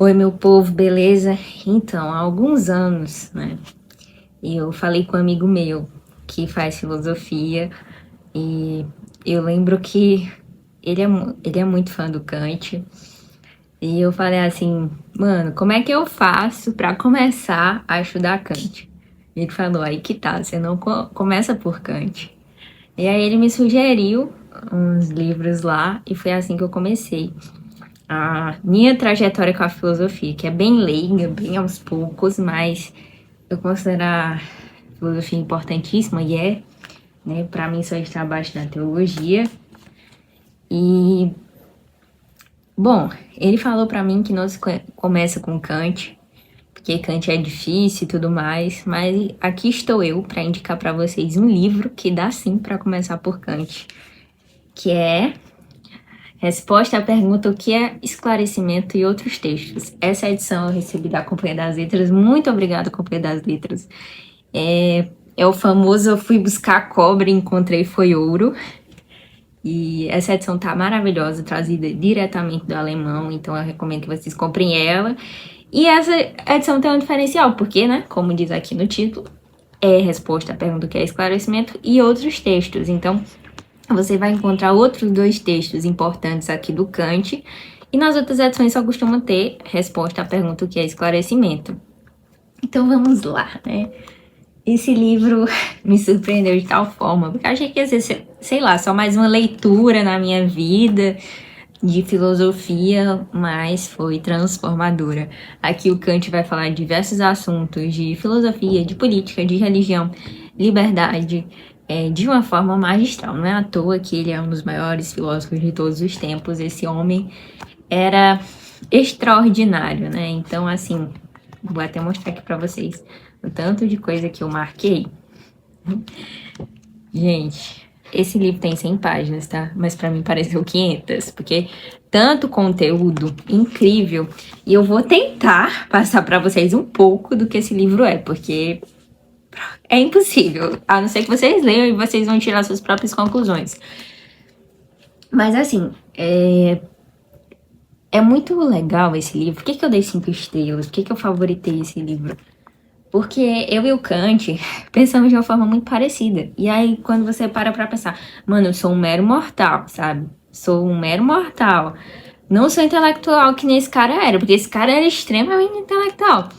Oi, meu povo, beleza? Então, há alguns anos, né, eu falei com um amigo meu que faz filosofia e eu lembro que ele é muito fã do Kant e eu falei assim, mano, como é que eu faço pra começar a estudar Kant? Ele falou, aí que tá, você não começa por Kant. E aí ele me sugeriu uns livros lá e foi assim que eu comecei a minha trajetória com a filosofia, que é bem leiga, bem aos poucos, mas eu considero a filosofia importantíssima e né? Para mim só está abaixo da teologia. E, bom, ele falou para mim que não se começa com Kant, porque Kant é difícil e tudo mais, mas aqui estou eu para indicar para vocês um livro que dá sim para começar por Kant, que é Resposta à pergunta o que é esclarecimento e outros textos. Essa edição eu recebi da Companhia das Letras. Muito obrigada, Companhia das Letras. É o famoso eu fui buscar cobre e encontrei foi ouro. E essa edição tá maravilhosa, trazida diretamente do alemão, então eu recomendo que vocês comprem ela. E essa edição tem um diferencial, porque, né, como diz aqui no título, é resposta à pergunta o que é esclarecimento e outros textos. Então, você vai encontrar outros dois textos importantes aqui do Kant, e nas outras edições só costuma ter resposta à pergunta o que é esclarecimento. Então vamos lá, né? Esse livro me surpreendeu de tal forma, porque eu achei que ia ser, sei lá, só mais uma leitura na minha vida de filosofia, mas foi transformadora. Aqui o Kant vai falar de diversos assuntos de filosofia, de política, de religião, liberdade, de uma forma magistral. Não é à toa que ele é um dos maiores filósofos de todos os tempos. Esse homem era extraordinário, né? Então, assim, vou até mostrar aqui pra vocês o tanto de coisa que eu marquei. Gente, esse livro tem 100 páginas, tá? Mas pra mim pareceu 500, porque tanto conteúdo incrível. E eu vou tentar passar pra vocês um pouco do que esse livro é, porque é impossível, a não ser que vocês leiam e vocês vão tirar suas próprias conclusões. Mas assim, é muito legal esse livro. Por que eu dei 5 estrelas? Por que eu favoritei esse livro? Porque eu e o Kant pensamos de uma forma muito parecida. E aí, quando você para pra pensar, mano, eu sou um mero mortal, sabe? Sou um mero mortal. Não sou intelectual que nem esse cara era, porque esse cara era extremamente intelectual.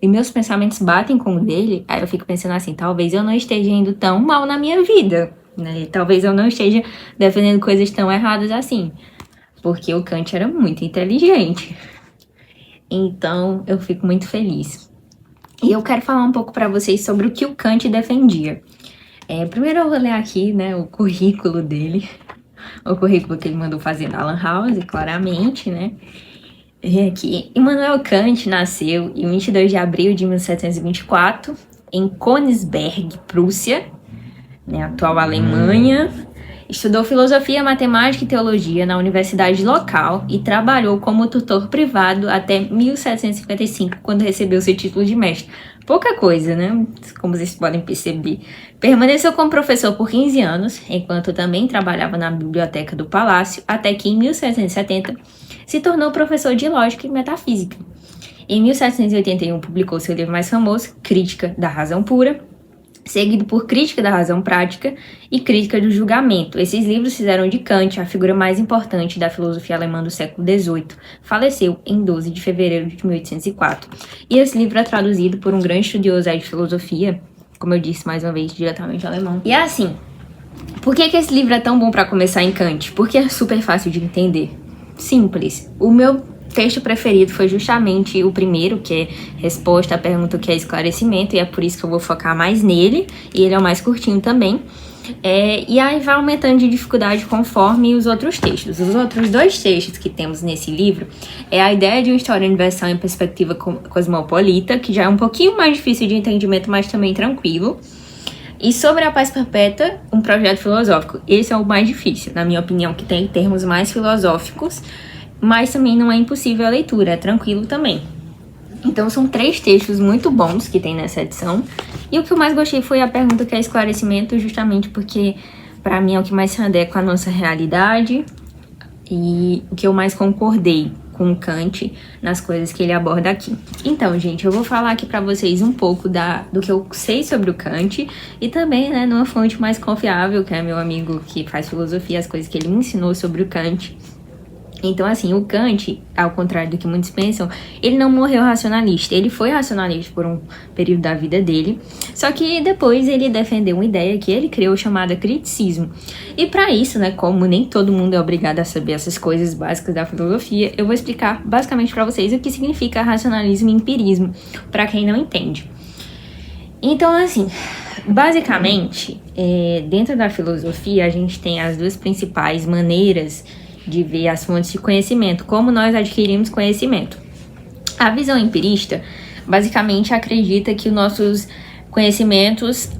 E meus pensamentos batem com o dele, aí eu fico pensando assim, talvez eu não esteja indo tão mal na minha vida, né? Talvez eu não esteja defendendo coisas tão erradas assim. Porque o Kant era muito inteligente. Então, eu fico muito feliz. E eu quero falar um pouco para vocês sobre o que o Kant defendia. Primeiro eu vou ler aqui, né, o currículo dele. O currículo que ele mandou fazer na Lan House, claramente, né? Aqui. Immanuel Kant nasceu em 22 de abril de 1724 em Königsberg, Prússia, né, atual Alemanha. Estudou filosofia, matemática e teologia na universidade local e trabalhou como tutor privado até 1755, quando recebeu seu título de mestre. Pouca coisa, né? Como vocês podem perceber. Permaneceu como professor por 15 anos, enquanto também trabalhava na biblioteca do palácio, até que em 1770 se tornou professor de lógica e metafísica. Em 1781 publicou seu livro mais famoso, Crítica da Razão Pura, seguido por Crítica da Razão Prática e Crítica do Julgamento. Esses livros fizeram de Kant a figura mais importante da filosofia alemã do século XVIII. Faleceu em 12 de fevereiro de 1804. E esse livro é traduzido por um grande estudioso de filosofia, como eu disse mais uma vez, diretamente alemão. E é assim, por que esse livro é tão bom para começar em Kant? Porque é super fácil de entender. Simples. O meu texto preferido foi justamente o primeiro, que é resposta à pergunta o que é esclarecimento, e é por isso que eu vou focar mais nele, e ele é o mais curtinho também. E aí vai aumentando de dificuldade conforme os outros textos. Os outros dois textos que temos nesse livro é a ideia de uma história universal em perspectiva cosmopolita, que já é um pouquinho mais difícil de entendimento, mas também tranquilo. E sobre a paz perpétua, um projeto filosófico. Esse é o mais difícil, na minha opinião, que tem termos mais filosóficos, mas também não é impossível a leitura, é tranquilo também. Então são 3 textos muito bons que tem nessa edição. E o que eu mais gostei foi a pergunta que é esclarecimento, justamente porque para mim é o que mais se adequa à nossa realidade. E o que eu mais concordei com Kant nas coisas que ele aborda aqui. Então, gente, eu vou falar aqui pra vocês um pouco do que eu sei sobre o Kant e também, né, numa fonte mais confiável, que é meu amigo que faz filosofia, as coisas que ele me ensinou sobre o Kant. Então, assim, o Kant, ao contrário do que muitos pensam, ele não morreu racionalista. Ele foi racionalista por um período da vida dele, só que depois ele defendeu uma ideia que ele criou chamada criticismo. E para isso, né, como nem todo mundo é obrigado a saber essas coisas básicas da filosofia, eu vou explicar basicamente para vocês o que significa racionalismo e empirismo, para quem não entende. Então, assim, basicamente, dentro da filosofia, a gente tem as duas principais maneiras de ver as fontes de conhecimento, como nós adquirimos conhecimento. A visão empirista basicamente acredita que os nossos conhecimentos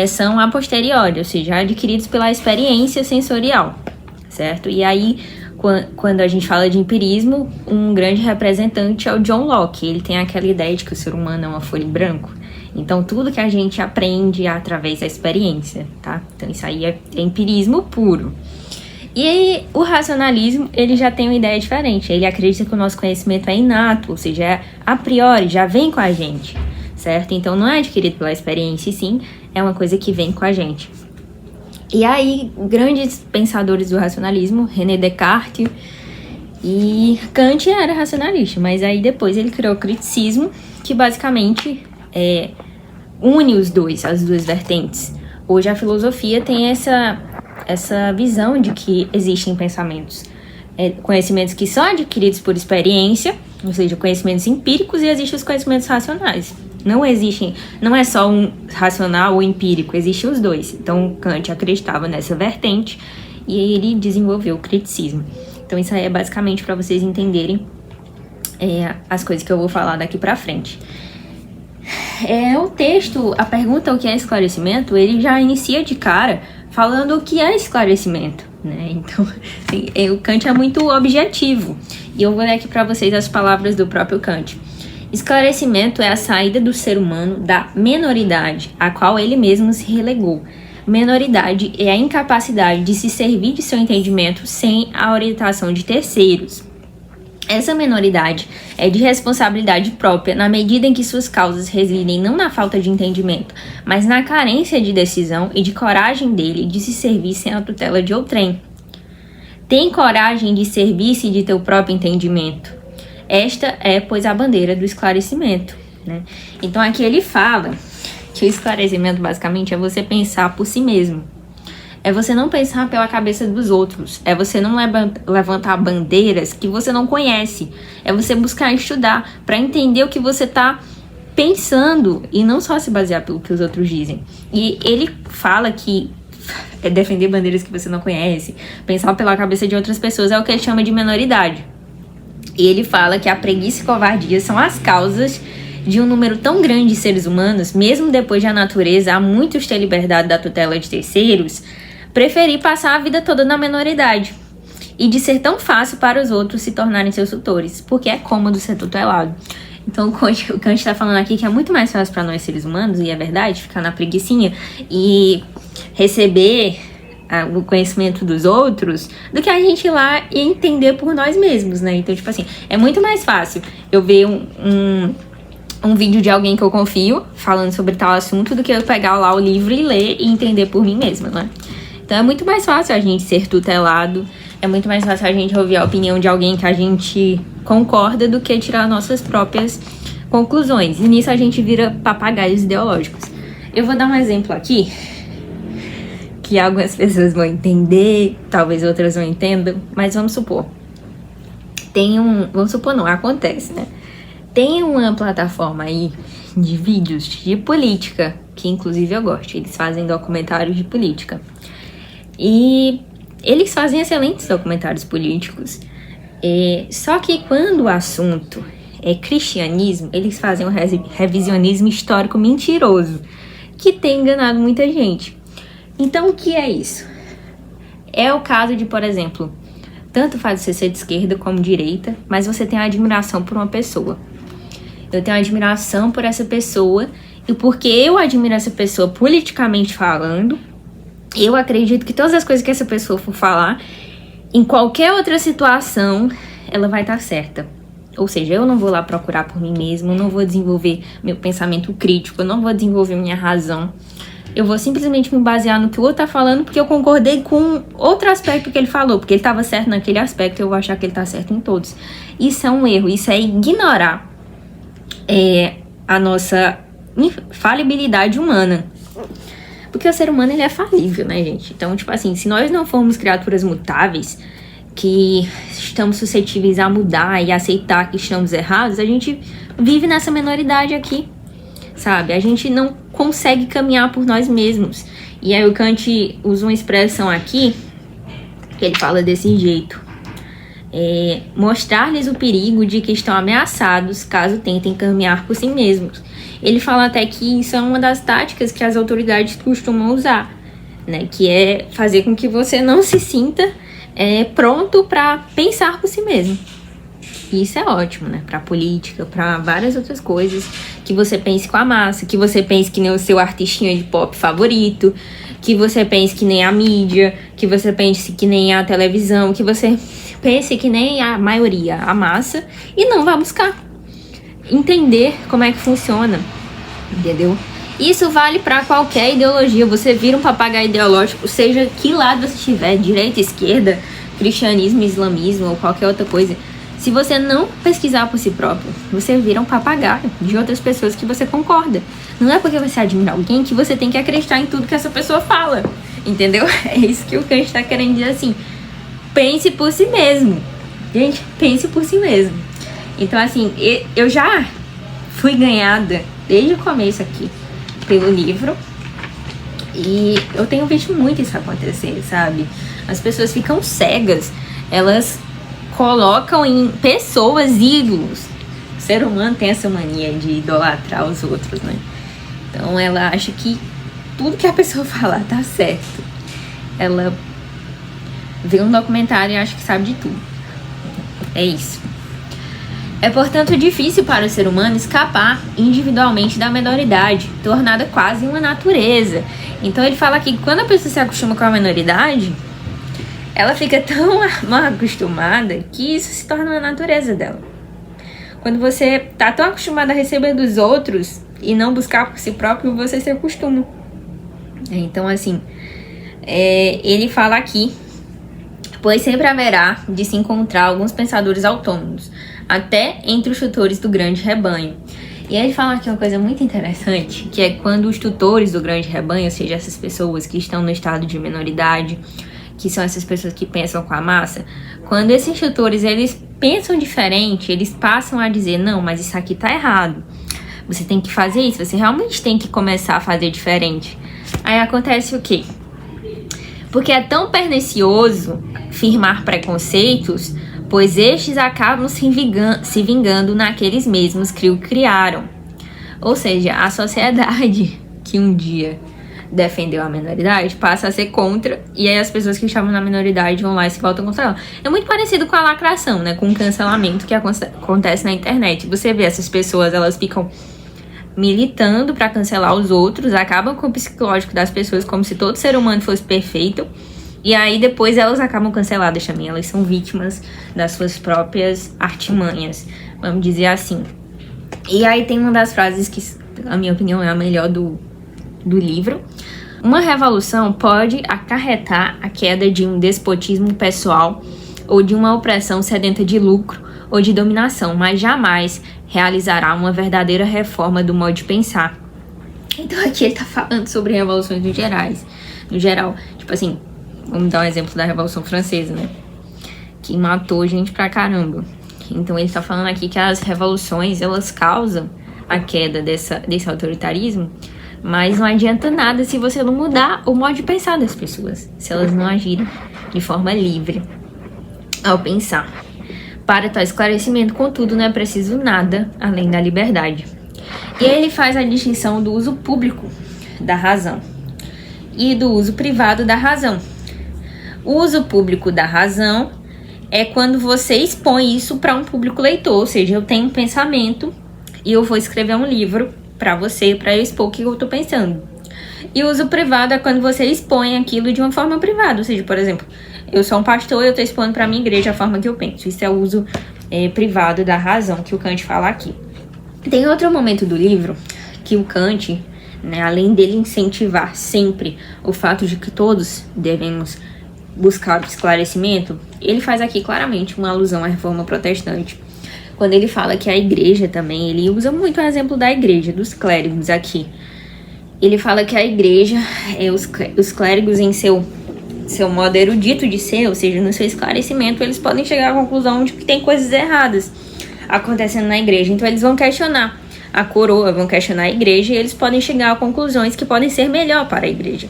são a posteriori, ou seja, adquiridos pela experiência sensorial, certo? E aí, quando a gente fala de empirismo, um grande representante é o John Locke. Ele tem aquela ideia de que o ser humano é uma folha em branco. Então, tudo que a gente aprende é através da experiência, tá? Então, isso aí é empirismo puro. E aí, o racionalismo, ele já tem uma ideia diferente. Ele acredita que o nosso conhecimento é inato, ou seja, é a priori, já vem com a gente, certo? Então, não é adquirido pela experiência, e sim, é uma coisa que vem com a gente. E aí, grandes pensadores do racionalismo, René Descartes e Kant era racionalista, mas aí depois ele criou o criticismo, que basicamente une as duas vertentes. Hoje a filosofia tem essa visão de que existem pensamentos, conhecimentos que são adquiridos por experiência, ou seja, conhecimentos empíricos, e existem os conhecimentos racionais. Não é só um racional ou empírico, existem os dois. Então, Kant acreditava nessa vertente e ele desenvolveu o criticismo. Então, isso aí é basicamente para vocês entenderem as coisas que eu vou falar daqui para frente. O texto, a pergunta o que é esclarecimento, ele já inicia de cara falando o que é esclarecimento, né? Então, assim, o Kant é muito objetivo. E eu vou ler aqui para vocês as palavras do próprio Kant. Esclarecimento é a saída do ser humano da menoridade, a qual ele mesmo se relegou. Menoridade é a incapacidade de se servir de seu entendimento sem a orientação de terceiros. Essa menoridade é de responsabilidade própria na medida em que suas causas residem não na falta de entendimento, mas na carência de decisão e de coragem dele de se servir sem a tutela de outrem. Tem coragem de servir-se de teu próprio entendimento. Esta é, pois, a bandeira do esclarecimento, né? Então aqui ele fala que o esclarecimento basicamente é você pensar por si mesmo. É você não pensar pela cabeça dos outros. É você não levantar bandeiras que você não conhece. É você buscar estudar para entender o que você está pensando e não só se basear pelo que os outros dizem. E ele fala que defender bandeiras que você não conhece, pensar pela cabeça de outras pessoas é o que ele chama de menoridade. E ele fala que a preguiça e covardia são as causas de um número tão grande de seres humanos, mesmo depois de a natureza há muitos ter liberdade da tutela de terceiros, preferir passar a vida toda na menoridade e de ser tão fácil para os outros se tornarem seus tutores, porque é cômodo ser tutelado. Então o Kant está falando aqui que é muito mais fácil para nós seres humanos, e é verdade, ficar na preguicinha e receber o conhecimento dos outros, do que a gente ir lá e entender por nós mesmos, né? Então, tipo assim, é muito mais fácil eu ver um vídeo de alguém que eu confio falando sobre tal assunto do que eu pegar lá o livro e ler e entender por mim mesma, né? Então é muito mais fácil a gente ser tutelado, é muito mais fácil a gente ouvir a opinião de alguém que a gente concorda do que tirar nossas próprias conclusões. E nisso a gente vira papagaios ideológicos. Eu vou dar um exemplo aqui, que algumas pessoas vão entender, talvez outras não entendam, mas vamos supor. Acontece, né? Tem uma plataforma aí de vídeos de política, que inclusive eu gosto, eles fazem documentários de política. E eles fazem excelentes documentários políticos, só que quando o assunto é cristianismo, eles fazem um revisionismo histórico mentiroso, que tem enganado muita gente. Então, o que é isso? É o caso de, por exemplo, tanto faz você ser de esquerda como de direita, mas você tem admiração por uma pessoa. Eu tenho admiração por essa pessoa, e porque eu admiro essa pessoa politicamente falando, eu acredito que todas as coisas que essa pessoa for falar, em qualquer outra situação, ela vai estar certa. Ou seja, eu não vou lá procurar por mim mesmo, eu não vou desenvolver meu pensamento crítico, eu não vou desenvolver minha razão. Eu vou simplesmente me basear no que o outro tá falando porque eu concordei com outro aspecto que ele falou. Porque ele tava certo naquele aspecto, eu vou achar que ele tá certo em todos. Isso é um erro, isso é ignorar a nossa falibilidade humana. Porque o ser humano, ele é falível, né, gente? Então, tipo assim, se nós não formos criaturas mutáveis, que estamos suscetíveis a mudar e aceitar que estamos errados, a gente vive nessa minoridade aqui, sabe? A gente não consegue caminhar por nós mesmos. E aí o Kant usa uma expressão aqui, que ele fala desse jeito. Mostrar-lhes o perigo de que estão ameaçados caso tentem caminhar por si mesmos. Ele fala até que isso é uma das táticas que as autoridades costumam usar, né? Que é fazer com que você não se sinta pronto para pensar por si mesmo. E isso é ótimo, né? Pra política, pra várias outras coisas. Que você pense com a massa, que você pense que nem o seu artistinha de pop favorito, que você pense que nem a mídia, que você pense que nem a televisão, que você pense que nem a maioria, a massa, e não vá buscar entender como é que funciona, entendeu? Isso vale pra qualquer ideologia. Você vira um papagaio ideológico, seja que lado você estiver, direita, esquerda, cristianismo, islamismo ou qualquer outra coisa. Se você não pesquisar por si próprio, você vira um papagaio de outras pessoas que você concorda. Não é porque você admira alguém que você tem que acreditar em tudo que essa pessoa fala, entendeu? É isso que o Kant está querendo dizer assim. Pense por si mesmo. Gente, pense por si mesmo. Então, assim, eu já fui ganhada desde o começo aqui pelo livro. E eu tenho visto muito isso acontecer, sabe? As pessoas ficam cegas. Elas colocam em pessoas ídolos. O ser humano tem essa mania de idolatrar os outros, né? Então ela acha que tudo que a pessoa falar tá certo. Ela vê um documentário e acha que sabe de tudo. É isso. É, portanto, difícil para o ser humano escapar individualmente da menoridade, tornada quase uma natureza. Então ele fala que quando a pessoa se acostuma com a menoridade, ela fica tão mal acostumada que isso se torna a natureza dela. Quando você tá tão acostumado a receber dos outros e não buscar por si próprio, você se acostuma. Então, assim, ele fala aqui, pois sempre haverá de se encontrar alguns pensadores autônomos, até entre os tutores do grande rebanho. E aí ele fala aqui uma coisa muito interessante, que é quando os tutores do grande rebanho, ou seja, essas pessoas que estão no estado de menoridade, que são essas pessoas que pensam com a massa, quando esses tutores, eles pensam diferente, eles passam a dizer, não, mas isso aqui tá errado, você tem que fazer isso, você realmente tem que começar a fazer diferente. Aí acontece o quê? Porque é tão pernicioso firmar preconceitos, pois estes acabam se vingando naqueles mesmos que o criaram. Ou seja, a sociedade que um dia defendeu a minoridade passa a ser contra, e aí as pessoas que estavam na minoridade vão lá e se voltam contra ela. É muito parecido com a lacração, né? Com o cancelamento que acontece na internet. Você vê essas pessoas, elas ficam militando pra cancelar os outros, acabam com o psicológico das pessoas como se todo ser humano fosse perfeito, e aí depois elas acabam canceladas também. Elas são vítimas das suas próprias artimanhas, vamos dizer assim. E aí tem uma das frases que, na minha opinião, é a melhor do livro. Uma revolução pode acarretar a queda de um despotismo pessoal ou de uma opressão sedenta de lucro ou de dominação, mas jamais realizará uma verdadeira reforma do modo de pensar. Então aqui ele tá falando sobre revoluções no geral. Tipo assim, vamos dar um exemplo da Revolução Francesa, né? Que matou gente pra caramba. Então ele tá falando aqui que as revoluções, elas causam a queda desse autoritarismo, mas não adianta nada se você não mudar o modo de pensar das pessoas, se elas não agirem de forma livre ao pensar. Para tal esclarecimento, contudo, não é preciso nada além da liberdade. E ele faz a distinção do uso público da razão e do uso privado da razão. O uso público da razão é quando você expõe isso para um público leitor, ou seja, eu tenho um pensamento e eu vou escrever um livro para você, para eu expor o que eu tô pensando. E o uso privado é quando você expõe aquilo de uma forma privada, ou seja, por exemplo, eu sou um pastor, eu tô expondo pra minha igreja a forma que eu penso. Isso é o uso privado da razão que o Kant fala aqui. Tem outro momento do livro que o Kant, né, além dele incentivar sempre o fato de que todos devemos buscar o esclarecimento, ele faz aqui claramente uma alusão à reforma protestante. Quando ele fala que a igreja também, ele usa muito o exemplo da igreja, dos clérigos aqui. Ele fala que a igreja, os clérigos em seu modo erudito de ser, ou seja, no seu esclarecimento, eles podem chegar à conclusão de que tem coisas erradas acontecendo na igreja. Então eles vão questionar a coroa, vão questionar a igreja, e eles podem chegar a conclusões que podem ser melhor para a igreja.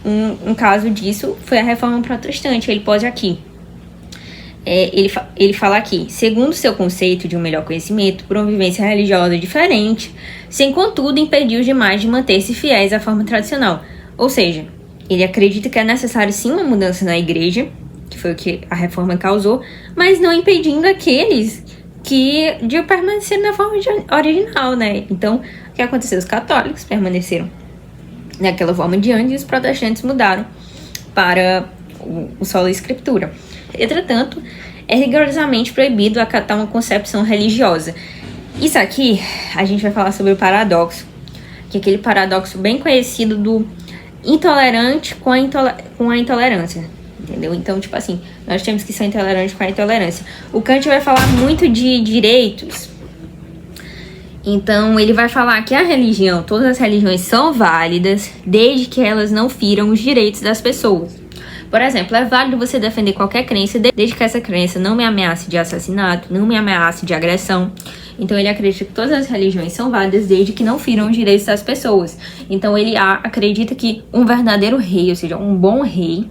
Um caso disso foi a reforma protestante. Ele pode aqui. Ele fala aqui: segundo seu conceito de um melhor conhecimento, por uma vivência religiosa diferente, sem contudo impedir os demais de manter-se fiéis à forma tradicional. Ou seja, ele acredita que é necessário sim uma mudança na igreja, que foi o que a reforma causou, mas não impedindo aqueles de permanecer na forma original, né? Então, o que aconteceu? Os católicos permaneceram naquela forma de antes e os protestantes mudaram para o sola escritura. Entretanto, é rigorosamente proibido acatar uma concepção religiosa. Isso aqui, a gente vai falar sobre o paradoxo, que é aquele paradoxo bem conhecido do intolerante com a intolerância, entendeu? Então, tipo assim, nós temos que ser intolerantes com a intolerância. O Kant vai falar muito de direitos. Então, ele vai falar que a religião, todas as religiões são válidas, desde que elas não firam os direitos das pessoas. Por exemplo, é válido você defender qualquer crença, desde que essa crença não me ameace de assassinato, não me ameace de agressão. Então, ele acredita que todas as religiões são válidas, desde que não firam os direitos das pessoas. Então, ele acredita que um verdadeiro rei, ou seja, um bom rei,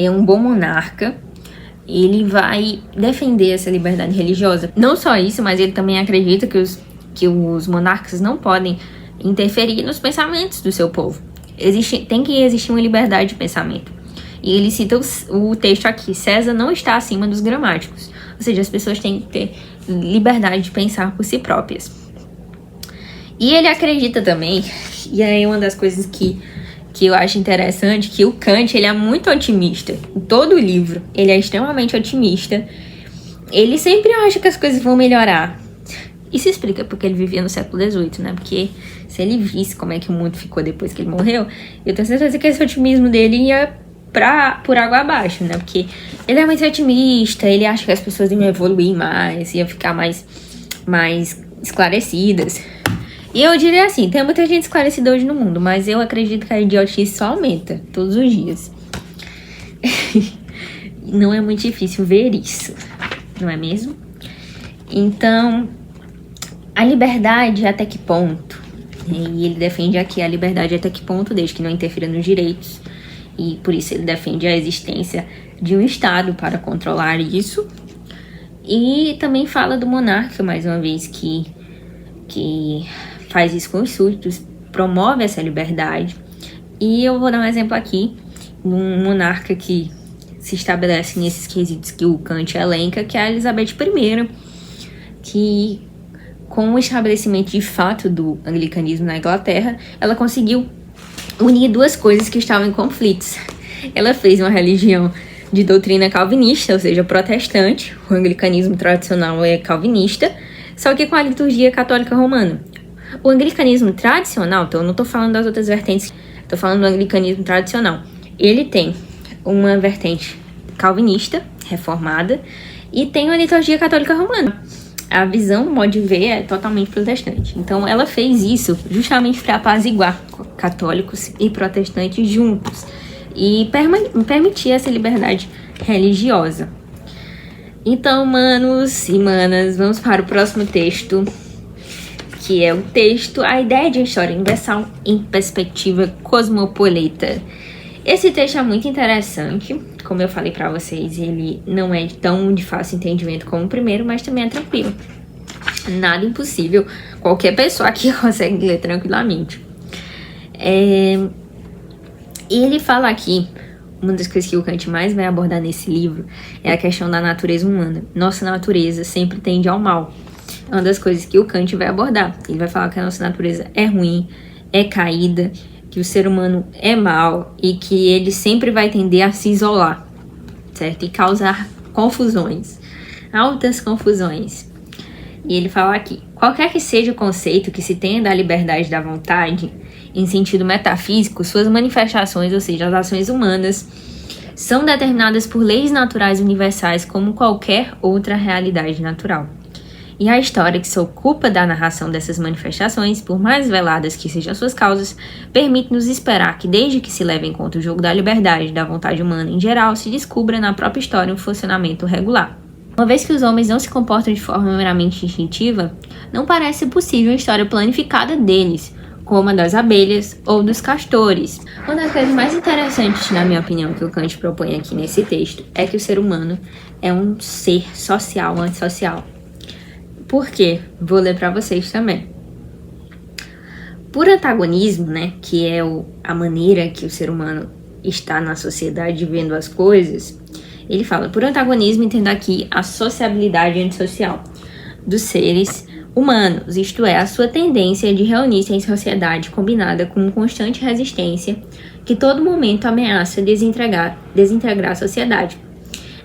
um bom monarca, ele vai defender essa liberdade religiosa. Não só isso, mas ele também acredita que os monarcas não podem interferir nos pensamentos do seu povo. Tem que existir uma liberdade de pensamento. E ele cita o texto aqui: César não está acima dos gramáticos. Ou seja, as pessoas têm que ter liberdade de pensar por si próprias. E ele acredita também, e aí uma das coisas que eu acho interessante, que o Kant, ele é muito otimista. Em todo o livro, ele é extremamente otimista. Ele sempre acha que as coisas vão melhorar. Isso explica porque ele vivia no século XVIII, né? Porque se ele visse como é que o mundo ficou depois que ele morreu, eu tenho certeza que esse otimismo dele ia por água abaixo, né? Porque ele é muito otimista, ele acha que as pessoas iam evoluir mais, iam ficar mais esclarecidas. E eu diria assim, tem muita gente esclarecida hoje no mundo, mas eu acredito que a idiotice só aumenta todos os dias. Não é muito difícil ver isso, não é mesmo? Então, a liberdade até que ponto? E ele defende aqui a liberdade até que ponto, desde que não interfira nos direitos. E por isso ele defende a existência de um Estado para controlar isso. E também fala do monarca, mais uma vez, que faz isso com os súditos, promove essa liberdade. E eu vou dar um exemplo aqui de um monarca que se estabelece nesses quesitos que o Kant elenca, que é a Elizabeth I, que com o estabelecimento de fato do anglicanismo na Inglaterra, ela conseguiu unir duas coisas que estavam em conflitos. Ela fez uma religião de doutrina calvinista, ou seja, protestante. O anglicanismo tradicional é calvinista, só que com a liturgia católica romana. O anglicanismo tradicional, então eu não estou falando das outras vertentes, estou falando do anglicanismo tradicional. Ele tem uma vertente calvinista, reformada, e tem uma liturgia católica romana. A visão, o modo de ver, é totalmente protestante. Então ela fez isso justamente para apaziguar católicos e protestantes juntos e permitir essa liberdade religiosa. Então, manos e manas, vamos para o próximo texto, que é o texto A Ideia de História Universal em Perspectiva Cosmopolita. Esse texto é muito interessante. Como eu falei pra vocês, ele não é tão de fácil entendimento como o primeiro, mas também é tranquilo. Nada impossível. Qualquer pessoa aqui consegue ler tranquilamente. E ele fala aqui, uma das coisas que o Kant mais vai abordar nesse livro é a questão da natureza humana. Nossa natureza sempre tende ao mal. É uma das coisas que o Kant vai abordar. Ele vai falar que a nossa natureza é ruim, é caída, que o ser humano é mau e que ele sempre vai tender a se isolar, certo? E causar confusões, altas confusões. E ele fala aqui: qualquer que seja o conceito que se tenha da liberdade da vontade, em sentido metafísico, suas manifestações, ou seja, as ações humanas, são determinadas por leis naturais universais como qualquer outra realidade natural. E a história que se ocupa da narração dessas manifestações, por mais veladas que sejam suas causas, permite-nos esperar que, desde que se leve em conta o jogo da liberdade, da vontade humana em geral, se descubra na própria história um funcionamento regular. Uma vez que os homens não se comportam de forma meramente instintiva, não parece possível uma história planificada deles, como a das abelhas ou dos castores. Uma das coisas mais interessantes, na minha opinião, que o Kant propõe aqui nesse texto, é que o ser humano é um ser social, antissocial. Por quê? Vou ler para vocês também. Por antagonismo, né, que é a maneira que o ser humano está na sociedade vendo as coisas, ele fala: por antagonismo, entenda aqui a sociabilidade antissocial dos seres humanos, isto é, a sua tendência de reunir-se em sociedade combinada com constante resistência que todo momento ameaça desintegrar a sociedade.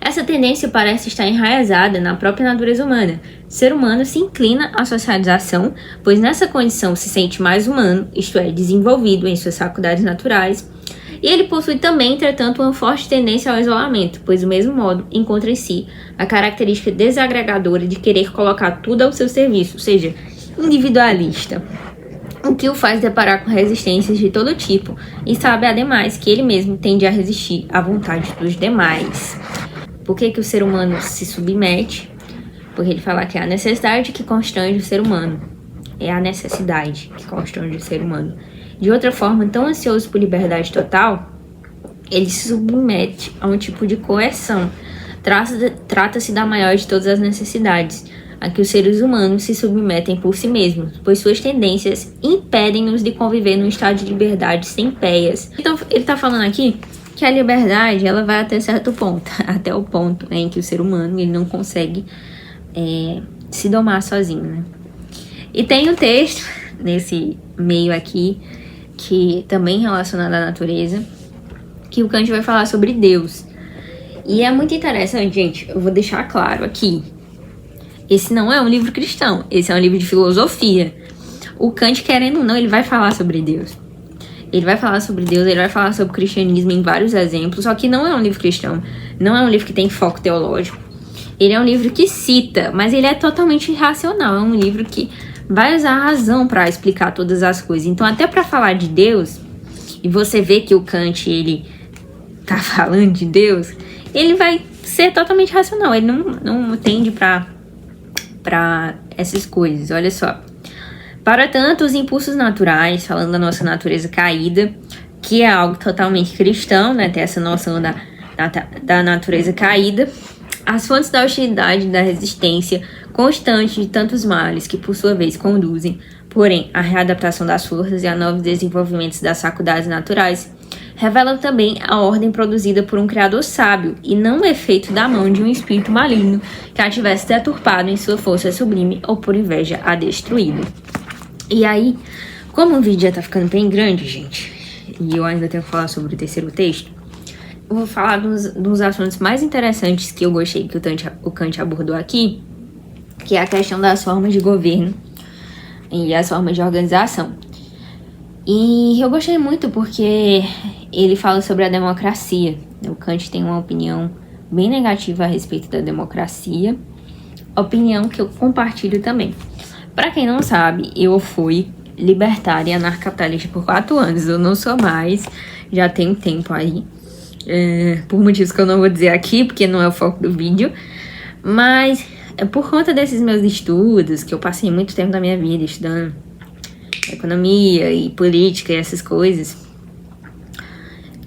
Essa tendência parece estar enraizada na própria natureza humana. O ser humano se inclina à socialização, pois nessa condição se sente mais humano, isto é, desenvolvido em suas faculdades naturais, e ele possui também, entretanto, uma forte tendência ao isolamento, pois do mesmo modo encontra em si a característica desagregadora de querer colocar tudo ao seu serviço, ou seja, individualista, o que o faz deparar com resistências de todo tipo, e sabe, ademais, que ele mesmo tende a resistir à vontade dos demais. Por que o ser humano se submete? Porque ele fala que é a necessidade que constrange o ser humano. É a necessidade que constrange o ser humano. De outra forma, tão ansioso por liberdade total, ele se submete a um tipo de coerção. Trata-se da maior de todas as necessidades, a que os seres humanos se submetem por si mesmos, pois suas tendências impedem-nos de conviver num estado de liberdade sem péias. Então, ele está falando aqui que a liberdade, ela vai até certo ponto, até o ponto, né, em que o ser humano ele não consegue se domar sozinho, né? E tem um texto nesse meio aqui, que também é relacionado à natureza, que o Kant vai falar sobre Deus. E é muito interessante, gente, eu vou deixar claro aqui, esse não é um livro cristão, esse é um livro de filosofia. O Kant, querendo ou não, ele vai falar sobre Deus. Ele vai falar sobre Deus, ele vai falar sobre o cristianismo em vários exemplos, só que não é um livro cristão, não é um livro que tem foco teológico. Ele é um livro que cita, mas ele é totalmente irracional, é um livro que vai usar a razão para explicar todas as coisas. Então, até para falar de Deus, e você vê que o Kant, ele tá falando de Deus, ele vai ser totalmente racional, ele não tende para essas coisas, olha só. Para tanto, os impulsos naturais, falando da nossa natureza caída, que é algo totalmente cristão, né? Tem essa noção da natureza caída, as fontes da hostilidade e da resistência constante de tantos males que, por sua vez, conduzem, porém, à readaptação das forças e a novos desenvolvimentos das faculdades naturais, revelam também a ordem produzida por um criador sábio e não o efeito da mão de um espírito maligno que a tivesse deturpado em sua força sublime ou por inveja a destruído. E aí, como o vídeo já tá ficando bem grande, gente, e eu ainda tenho que falar sobre o terceiro texto, eu vou falar dos assuntos mais interessantes que eu gostei que o Kant abordou aqui, que é a questão das formas de governo e as formas de organização. E eu gostei muito porque ele fala sobre a democracia. O Kant tem uma opinião bem negativa a respeito da democracia, opinião que eu compartilho também. Para quem não sabe, eu fui libertária anarcapitalista por 4 anos. Eu não sou mais, já tem um tempo aí. Por motivos que eu não vou dizer aqui, porque não é o foco do vídeo. Mas por conta desses meus estudos, que eu passei muito tempo da minha vida estudando economia e política e essas coisas,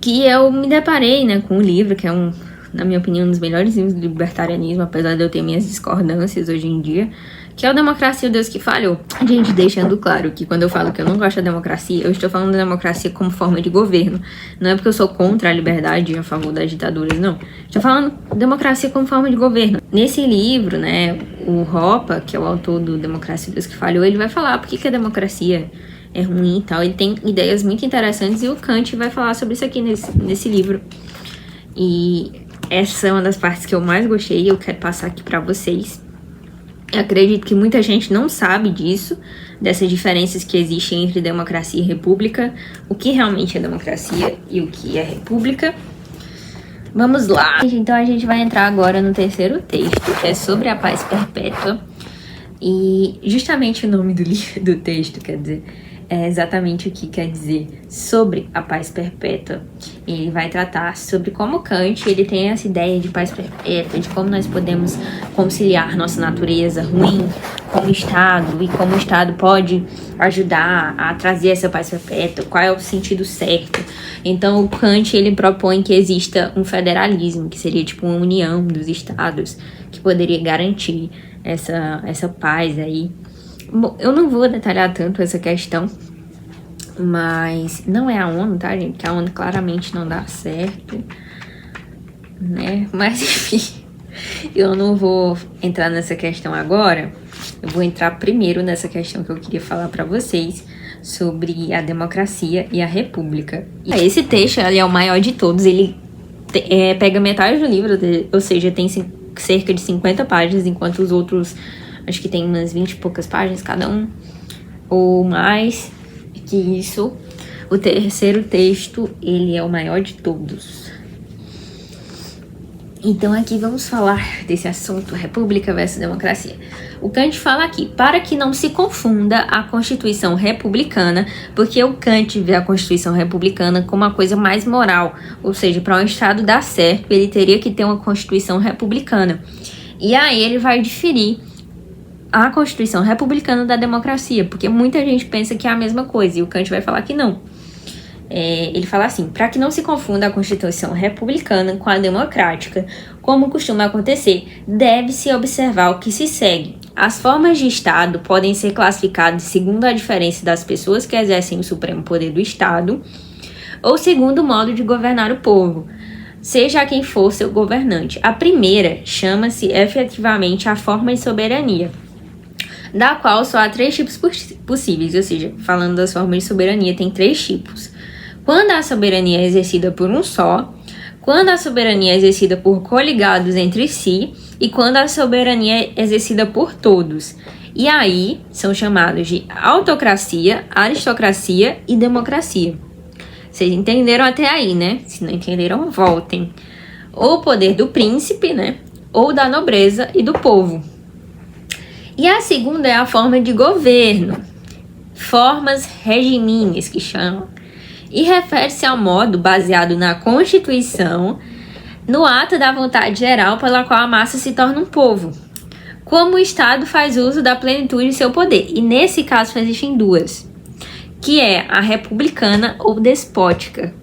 que eu me deparei, né, com um livro que é na minha opinião, um dos melhores livros do libertarianismo, apesar de eu ter minhas discordâncias hoje em dia, que é o Democracia, o Deus que Falhou. Gente, deixando claro que quando eu falo que eu não gosto da democracia, eu estou falando da democracia como forma de governo. Não é porque eu sou contra a liberdade e a favor das ditaduras, não. Estou falando democracia como forma de governo. Nesse livro, né, o Hoppe, que é o autor do Democracia, o Deus que Falhou, ele vai falar por que a democracia é ruim e tal. Ele tem ideias muito interessantes e o Kant vai falar sobre isso aqui nesse livro. E essa é uma das partes que eu mais gostei e eu quero passar aqui pra vocês. Eu acredito que muita gente não sabe disso, dessas diferenças que existem entre democracia e república, o que realmente é democracia e o que é república. Vamos lá! Então a gente vai entrar agora no terceiro texto, que é sobre a paz perpétua. E justamente o nome do texto, quer dizer, é exatamente o que quer dizer sobre a paz perpétua. Ele vai tratar sobre como Kant ele tem essa ideia de paz perpétua, de como nós podemos conciliar nossa natureza ruim com o Estado e como o Estado pode ajudar a trazer essa paz perpétua, qual é o sentido certo. Então o Kant ele propõe que exista um federalismo, que seria tipo uma união dos Estados, que poderia garantir essa paz aí. Bom, eu não vou detalhar tanto essa questão, mas não é a ONU, tá, gente? Que a ONU claramente não dá certo, né? Mas, enfim, eu não vou entrar nessa questão agora. Eu vou entrar primeiro nessa questão que eu queria falar pra vocês sobre a democracia e a república. E esse texto, ele é o maior de todos. Ele pega metade do livro, ou seja, tem cerca de 50 páginas, enquanto os outros... acho que tem umas 20 e poucas páginas cada um, ou mais que isso. O terceiro texto, ele é o maior de todos. Então aqui vamos falar desse assunto, república versus democracia. O Kant fala aqui, para que não se confunda a Constituição republicana, porque o Kant vê a Constituição republicana como uma coisa mais moral, ou seja, para um Estado dar certo, ele teria que ter uma Constituição republicana. E aí ele vai diferir a Constituição republicana da democracia, porque muita gente pensa que é a mesma coisa, e o Kant vai falar que não. Ele fala assim, para que não se confunda a Constituição republicana com a democrática, como costuma acontecer, deve-se observar o que se segue. As formas de Estado podem ser classificadas segundo a diferença das pessoas que exercem o supremo poder do Estado, ou segundo o modo de governar o povo, seja quem for seu governante. A primeira chama-se efetivamente a forma de soberania, da qual só há 3 tipos possíveis, ou seja, falando das formas de soberania, tem 3 tipos. Quando a soberania é exercida por um só, quando a soberania é exercida por coligados entre si e quando a soberania é exercida por todos. E aí são chamados de autocracia, aristocracia e democracia. Vocês entenderam até aí, né? Se não entenderam, voltem. Ou o poder do príncipe, né? Ou da nobreza e do povo. E a segunda é a forma de governo, formas regimines que chamam, e refere-se ao modo baseado na Constituição, no ato da vontade geral pela qual a massa se torna um povo. Como o Estado faz uso da plenitude de seu poder, e nesse caso existem 2, que é a republicana ou despótica,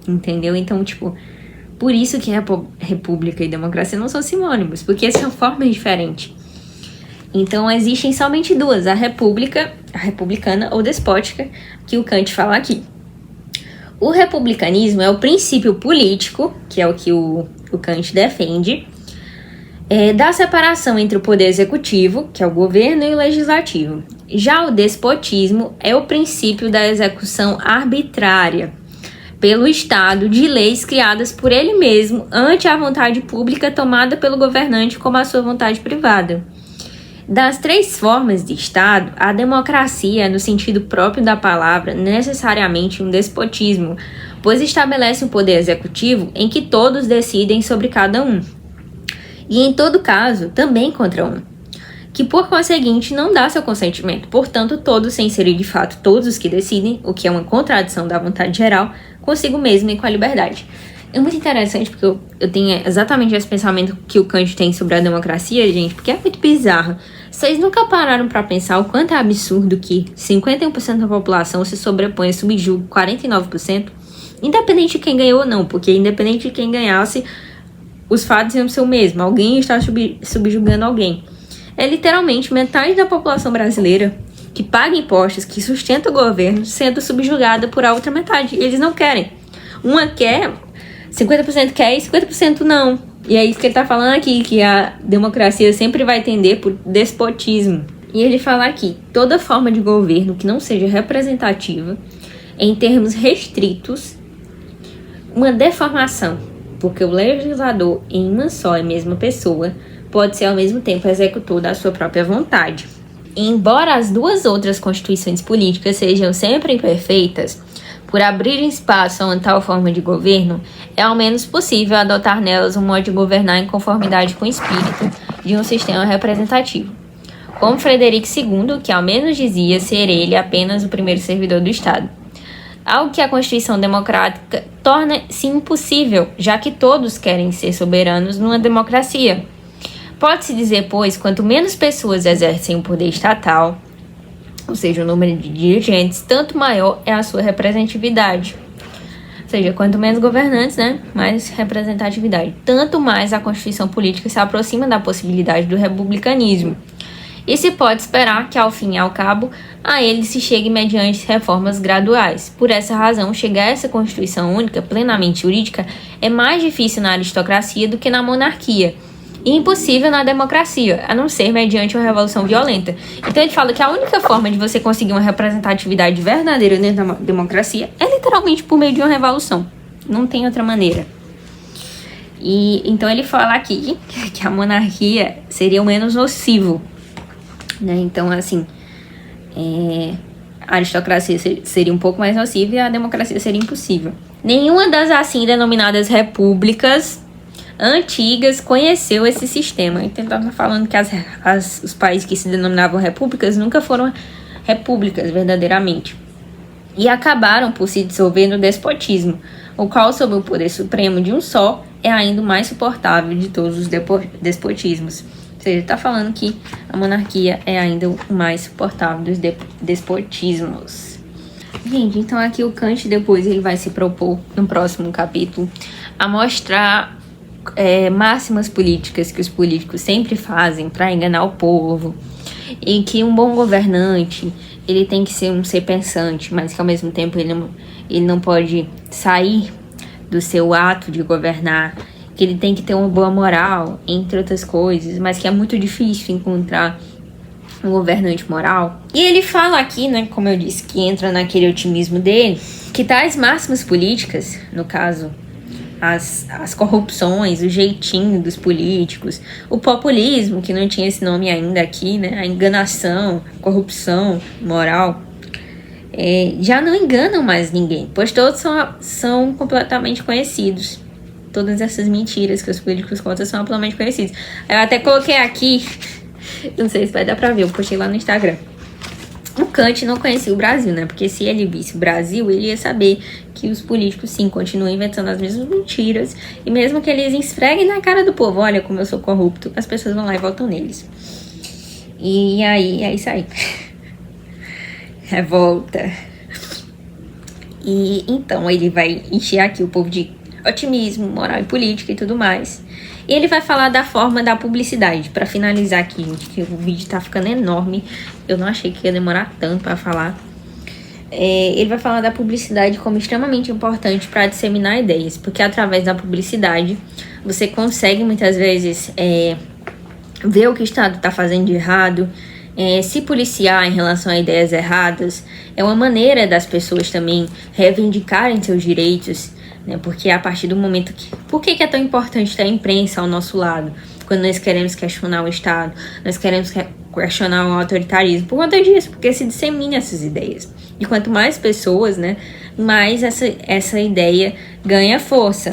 entendeu? Então, tipo, por isso que república e democracia não são sinônimos, porque são formas diferentes. Então, existem somente 2, a republicana ou despótica, que o Kant fala aqui. O republicanismo é o princípio político, que é o que o Kant defende, da separação entre o poder executivo, que é o governo, e o legislativo. Já o despotismo é o princípio da execução arbitrária pelo Estado de leis criadas por ele mesmo ante a vontade pública tomada pelo governante como a sua vontade privada. Das 3 formas de Estado, a democracia, no sentido próprio da palavra, necessariamente um despotismo, pois estabelece um poder executivo em que todos decidem sobre cada um. E em todo caso, também contra um, que por conseguinte não dá seu consentimento, portanto todos sem serem de fato todos os que decidem, o que é uma contradição da vontade geral, consigo mesmo e com a liberdade. É muito interessante porque eu tenho exatamente esse pensamento que o Kant tem sobre a democracia, gente, porque é muito bizarro. Vocês nunca pararam pra pensar o quanto é absurdo que 51% da população se sobrepõe e subjuga 49%, independente de quem ganhou ou não, porque independente de quem ganhasse, os fatos iam ser o mesmo, alguém está subjugando alguém. É literalmente metade da população brasileira que paga impostos, que sustenta o governo, sendo subjugada por a outra metade. Eles não querem. Uma quer, 50% quer e 50% não. E é isso que ele tá falando aqui, que a democracia sempre vai tender por despotismo. E ele fala aqui, toda forma de governo que não seja representativa, em termos restritos, uma deformação, porque o legislador, em uma só e mesma pessoa, pode ser ao mesmo tempo executor da sua própria vontade. E embora as duas outras constituições políticas sejam sempre imperfeitas, por abrirem espaço a uma tal forma de governo, é ao menos possível adotar nelas um modo de governar em conformidade com o espírito de um sistema representativo. Como Frederico II, que ao menos dizia ser ele apenas o primeiro servidor do Estado. Algo que a Constituição Democrática torna-se impossível, já que todos querem ser soberanos numa democracia. Pode-se dizer, pois, quanto menos pessoas exercem o poder estatal, ou seja, o número de dirigentes, tanto maior é a sua representatividade. Ou seja, quanto menos governantes, né, mais representatividade. Tanto mais a Constituição Política se aproxima da possibilidade do republicanismo. E se pode esperar que, ao fim e ao cabo, a ele se chegue mediante reformas graduais. Por essa razão, chegar a essa Constituição única, plenamente jurídica, é mais difícil na aristocracia do que na monarquia, e impossível na democracia, a não ser mediante uma revolução violenta. Então ele fala que a única forma de você conseguir uma representatividade verdadeira dentro da democracia é literalmente por meio de uma revolução. Não tem outra maneira. E então ele fala aqui que a monarquia seria o menos nocivo, né? Então, assim, a aristocracia seria um pouco mais nociva e a democracia seria impossível. Nenhuma das assim denominadas repúblicas antigas conheceu esse sistema. Então, ele estava falando que os países que se denominavam repúblicas nunca foram repúblicas verdadeiramente. E acabaram por se dissolver no despotismo, o qual, sob o poder supremo de um só, é ainda o mais suportável de todos os despotismos. Ou seja, ele está falando que a monarquia é ainda o mais suportável dos despotismos. Gente, então aqui o Kant depois ele vai se propor, no próximo capítulo, a mostrar máximas políticas que os políticos sempre fazem para enganar o povo, e que um bom governante ele tem que ser um ser pensante, mas que ao mesmo tempo ele não pode sair do seu ato de governar, que ele tem que ter uma boa moral, entre outras coisas, mas que é muito difícil encontrar um governante moral. E ele fala aqui, né, como eu disse, que entra naquele otimismo dele, que tais máximas políticas, no caso as corrupções, o jeitinho dos políticos, o populismo, que não tinha esse nome ainda aqui, né? A enganação, corrupção, moral, já não enganam mais ninguém, pois todos são completamente conhecidos. Todas essas mentiras que os políticos contam são amplamente conhecidas. Eu até coloquei aqui, não sei se vai dar pra ver, eu postei lá no Instagram. O Kant não conhecia o Brasil, né? Porque se ele visse o Brasil, ele ia saber que os políticos, sim, continuam inventando as mesmas mentiras. E mesmo que eles esfreguem na cara do povo, olha como eu sou corrupto, as pessoas vão lá e votam neles. E aí, é isso aí. Revolta. E então ele vai encher aqui o povo de otimismo, moral e política e tudo mais. E ele vai falar da forma da publicidade. Para finalizar aqui, gente, que o vídeo tá ficando enorme. Eu não achei que ia demorar tanto para falar. Ele vai falar da publicidade como extremamente importante para disseminar ideias. Porque através da publicidade, você consegue muitas vezes ver o que o Estado está fazendo de errado, se policiar em relação a ideias erradas. É uma maneira das pessoas também reivindicarem seus direitos, né? Porque a partir do momento que... Por que é tão importante ter a imprensa ao nosso lado? Quando nós queremos questionar o Estado, nós queremos questionar o autoritarismo. Por conta disso, porque se dissemina essas ideias. E quanto mais pessoas, né, mais essa ideia ganha força.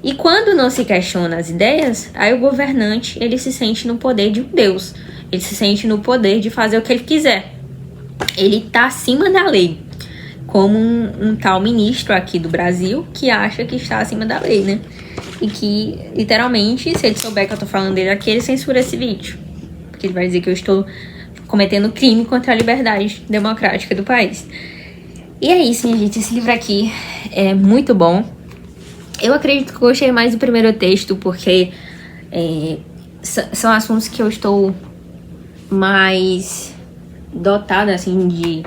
E quando não se questiona as ideias, aí o governante, ele se sente no poder de um Deus. Ele se sente no poder de fazer o que ele quiser. Ele está acima da lei. Como um tal ministro aqui do Brasil que acha que está acima da lei, né? E que, literalmente, se ele souber que eu tô falando dele aqui, ele censura esse vídeo. Porque ele vai dizer que eu estou cometendo crime contra a liberdade democrática do país. E é isso, minha gente. Esse livro aqui é muito bom. Eu acredito que eu gostei mais do primeiro texto, porque são assuntos que eu estou mais dotada, assim,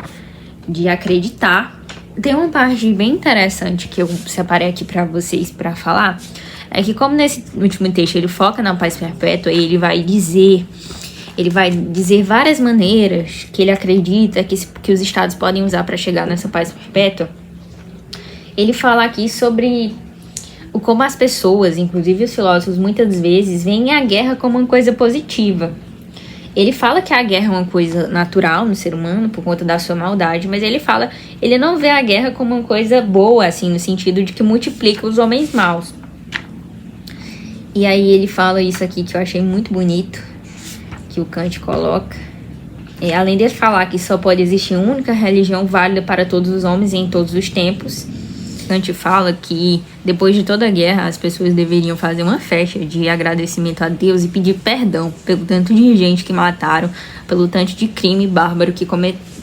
de acreditar. Tem uma parte bem interessante que eu separei aqui pra vocês pra falar. É que como nesse último texto ele foca na paz perpétua, ele vai dizer Ele vai dizer várias maneiras que ele acredita que os estados podem usar para chegar nessa paz perpétua. Ele fala aqui sobre como as pessoas, inclusive os filósofos, muitas vezes veem a guerra como uma coisa positiva. Ele fala que a guerra é uma coisa natural no ser humano por conta da sua maldade, mas ele não vê a guerra como uma coisa boa, assim, no sentido de que multiplica os homens maus. E aí ele fala isso aqui que eu achei muito bonito, que o Kant coloca. Além de falar que só pode existir uma única religião válida para todos os homens em todos os tempos, Kant fala que depois de toda a guerra as pessoas deveriam fazer uma festa de agradecimento a Deus e pedir perdão pelo tanto de gente que mataram, pelo tanto de crime bárbaro que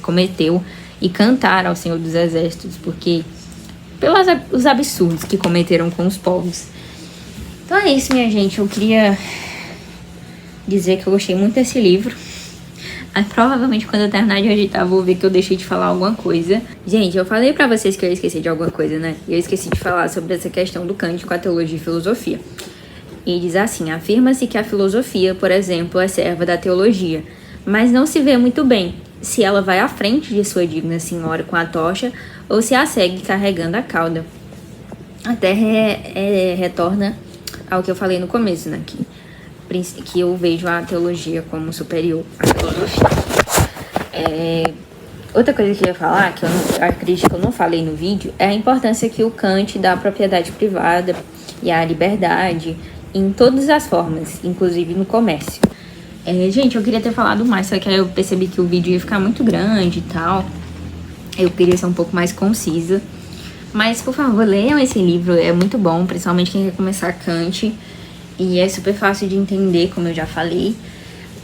cometeu, e cantar ao Senhor dos Exércitos, porque pelos absurdos que cometeram com os povos. Então é isso, minha gente. Eu queria dizer que eu gostei muito desse livro. Mas provavelmente quando eu terminar de editar, vou ver que eu deixei de falar alguma coisa. Gente, eu falei pra vocês que eu ia esquecer de alguma coisa, né? Eu esqueci de falar sobre essa questão do Kant com a teologia e filosofia. E diz assim: afirma-se que a filosofia, por exemplo, é serva da teologia, mas não se vê muito bem se ela vai à frente de sua digna senhora com a tocha ou se a segue carregando a cauda. Até retorna ao que eu falei no começo, né? Que eu vejo a teologia como superior à filosofia. Outra coisa que eu ia falar, que eu acredito que eu não falei no vídeo, é a importância que o Kant dá à propriedade privada e à liberdade em todas as formas, inclusive no comércio. Gente, eu queria ter falado mais, só que aí eu percebi que o vídeo ia ficar muito grande e tal. Eu queria ser um pouco mais concisa. Mas, por favor, leiam esse livro, é muito bom, principalmente quem quer começar Kant. E é super fácil de entender, como eu já falei.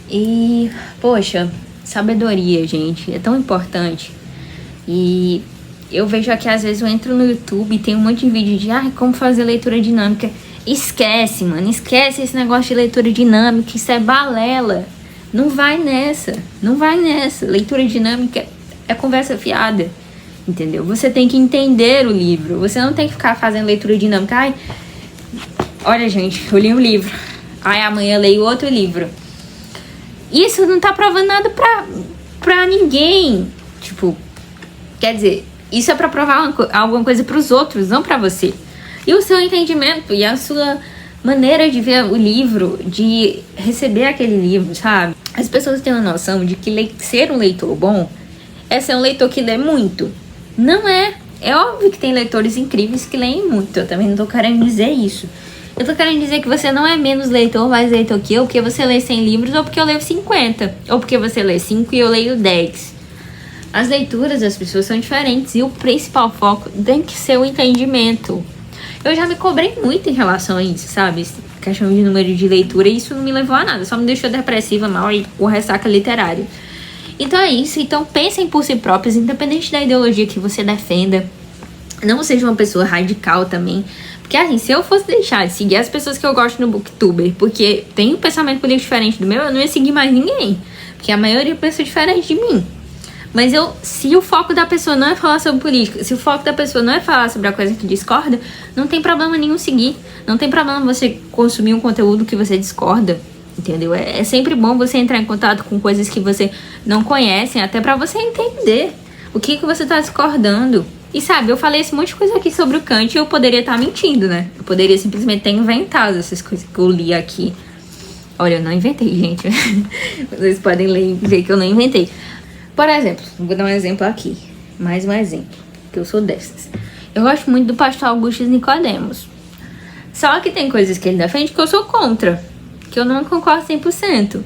E, poxa, sabedoria, gente, é tão importante. E eu vejo aqui, às vezes, eu entro no YouTube e tem um monte de vídeo de como fazer leitura dinâmica. Esquece, mano, esquece esse negócio de leitura dinâmica, isso é balela. Não vai nessa. Leitura dinâmica é conversa fiada, entendeu? Você tem que entender o livro, você não tem que ficar fazendo leitura dinâmica. Olha, gente, eu li um livro, amanhã eu leio outro livro. Isso não tá provando nada pra ninguém. Tipo, quer dizer, isso é pra provar alguma coisa pros outros, não pra você. E o seu entendimento e a sua maneira de ver o livro, de receber aquele livro, sabe? As pessoas têm a noção de que ser um leitor bom é ser um leitor que lê muito. Não é. É óbvio que tem leitores incríveis que leem muito. Eu também não tô querendo dizer isso. Eu tô querendo dizer que você não é menos leitor, mais leitor que eu, porque você lê 100 livros ou porque eu leio 50. Ou porque você lê 5 e eu leio 10. As leituras das pessoas são diferentes e o principal foco tem que ser o entendimento. Eu já me cobrei muito em relação a isso, sabe? Essa questão de número de leitura, e isso não me levou a nada. Só me deixou depressiva, mal e com ressaca literária. Então é isso. Então pensem por si próprios, independente da ideologia que você defenda. Não seja uma pessoa radical também. Porque assim, se eu fosse deixar de seguir as pessoas que eu gosto no Booktuber, porque tem um pensamento político diferente do meu, eu não ia seguir mais ninguém. Porque a maioria pensa diferente de mim. Mas se o foco da pessoa não é falar sobre política, se o foco da pessoa não é falar sobre a coisa que discorda, não tem problema nenhum seguir. Não tem problema você consumir um conteúdo que você discorda, entendeu? É sempre bom você entrar em contato com coisas que você não conhece, até pra você entender o que você tá discordando. E sabe, eu falei esse monte de coisa aqui sobre o Kant e eu poderia estar mentindo, né? Eu poderia simplesmente ter inventado essas coisas que eu li aqui. Olha, eu não inventei, gente. Vocês podem ler e ver que eu não inventei. Por exemplo, vou dar um exemplo aqui. Mais um exemplo, que eu sou dessas. Eu gosto muito do pastor Augusto Nicodemos. Só que tem coisas que ele defende que eu sou contra. Que eu não concordo 100%.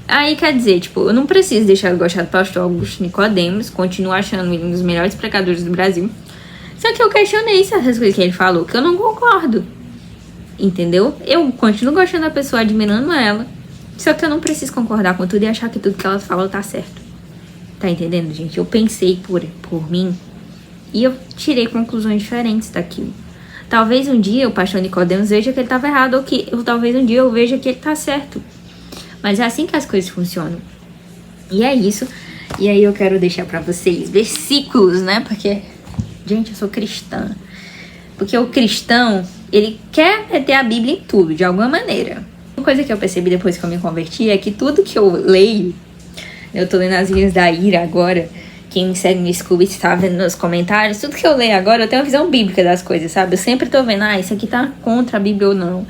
Aí quer dizer, tipo, eu não preciso deixar de gostar do pastor Augusto Nicodemos. Continuo achando ele um dos melhores pregadores do Brasil. Só que eu questionei certas coisas que ele falou, que eu não concordo. Entendeu? Eu continuo gostando da pessoa, admirando ela. Só que eu não preciso concordar com tudo e achar que tudo que ela fala tá certo. Tá entendendo, gente? Eu pensei por mim e eu tirei conclusões diferentes daquilo. Talvez um dia o pastor Nicodemos veja que ele estava errado, ou talvez um dia eu veja que ele tá certo. Mas é assim que as coisas funcionam. E é isso. E aí eu quero deixar pra vocês versículos, né? Porque, gente, eu sou cristã. Porque o cristão, ele quer meter a Bíblia em tudo, de alguma maneira. coisa que eu percebi depois que eu me converti é que tudo que eu leio, eu tô lendo As Vinhas da Ira agora, quem me segue no Scooby está vendo nos comentários, tudo que eu leio agora eu tenho uma visão bíblica das coisas, sabe? Eu sempre tô vendo, isso aqui tá contra a Bíblia ou não.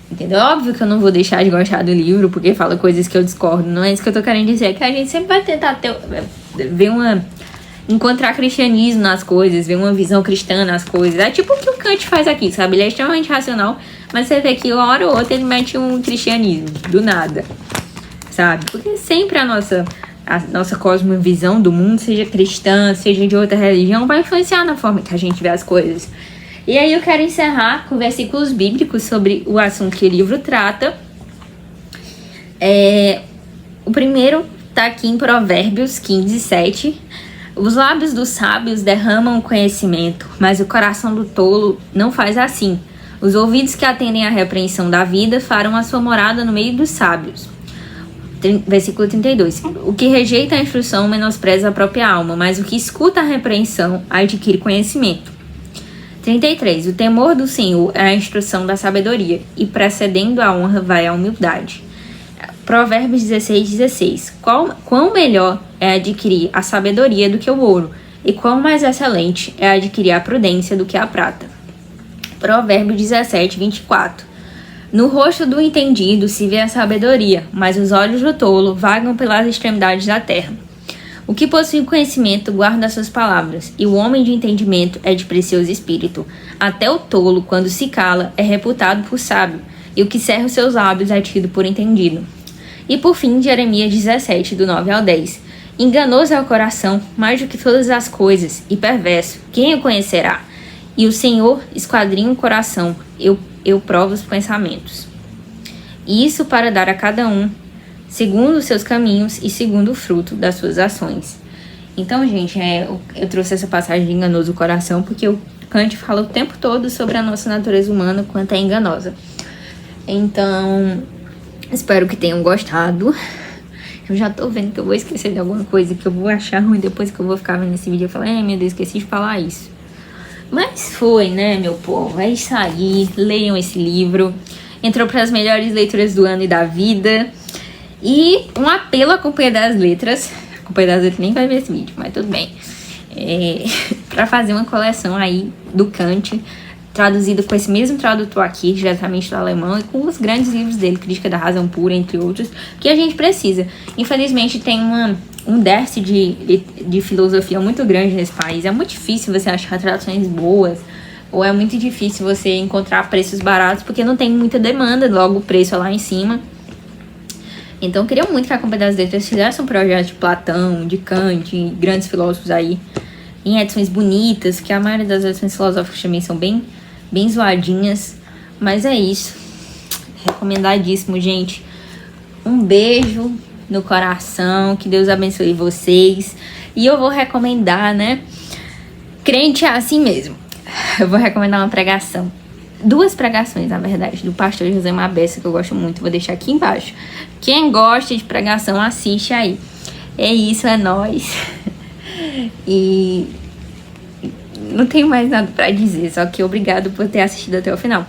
Entendeu? Óbvio que eu não vou deixar de gostar do livro porque fala coisas que eu discordo. Não é isso que eu tô querendo dizer. É que a gente sempre vai tentar encontrar cristianismo nas coisas, ver uma visão cristã nas coisas. É tipo o que o Kant faz aqui, sabe? Ele é extremamente racional, mas você vê que uma hora ou outra ele mete um cristianismo, do nada, sabe? Porque sempre a nossa cosmovisão do mundo, seja cristã, seja de outra religião, vai influenciar na forma que a gente vê as coisas. E aí eu quero encerrar com versículos bíblicos sobre o assunto que o livro trata. O primeiro está aqui em Provérbios 15, 7. Os lábios dos sábios derramam conhecimento, mas o coração do tolo não faz assim. Os ouvidos que atendem à repreensão da vida farão a sua morada no meio dos sábios. Versículo 32. O que rejeita a instrução menospreza a própria alma, mas o que escuta a repreensão adquire conhecimento. 33. O temor do Senhor é a instrução da sabedoria, e precedendo a honra vai a humildade. Provérbios 16, 16. Quão melhor é adquirir a sabedoria do que o ouro, e quão mais excelente é adquirir a prudência do que a prata. Provérbios 17, 24. No rosto do entendido se vê a sabedoria, mas os olhos do tolo vagam pelas extremidades da terra. O que possui conhecimento guarda suas palavras, e o homem de entendimento é de precioso espírito. Até o tolo, quando se cala, é reputado por sábio, e o que cerra os seus lábios é tido por entendido. E por fim, Jeremias 17, do 9 ao 10. Enganoso é o coração, mais do que todas as coisas, e perverso, quem o conhecerá? E o Senhor esquadrinha o coração, eu provo os pensamentos. E isso para dar a cada um segundo os seus caminhos e segundo o fruto das suas ações. Então, gente, eu trouxe essa passagem de enganoso o coração porque o Kant fala o tempo todo sobre a nossa natureza humana, quanto é enganosa. Então, espero que tenham gostado. Eu já tô vendo que eu vou esquecer de alguma coisa, que eu vou achar ruim depois que eu vou ficar vendo esse vídeo e falar, meu Deus, esqueci de falar isso. Mas foi, né, meu povo? É isso aí. Leiam esse livro. Entrou para as melhores leituras do ano e da vida. E um apelo à Companhia das Letras. A Companhia das Letras nem vai ver esse vídeo, mas tudo bem. Para fazer uma coleção aí do Kant, traduzido com esse mesmo tradutor aqui, diretamente do alemão, e com os grandes livros dele, Crítica da Razão Pura, entre outros, que a gente precisa. Infelizmente tem um déficit de filosofia muito grande nesse país. É muito difícil você achar traduções boas, ou é muito difícil você encontrar preços baratos, porque não tem muita demanda, logo o preço é lá em cima. Então eu queria muito que a Companhia das Letras fizesse um projeto de Platão, de Kant, grandes filósofos aí, em edições bonitas, que a maioria das edições filosóficas também são bem zoadinhas. Mas é isso. Recomendadíssimo, gente. Um beijo no coração, que Deus abençoe vocês. E eu vou recomendar, né? Crente é assim mesmo. Eu vou recomendar uma pregação. 2 pregações, na verdade, do pastor José Mabessa, que eu gosto muito. Vou deixar aqui embaixo. Quem gosta de pregação, assiste aí. É isso, é nóis. E não tenho mais nada pra dizer, só que obrigado por ter assistido até o final.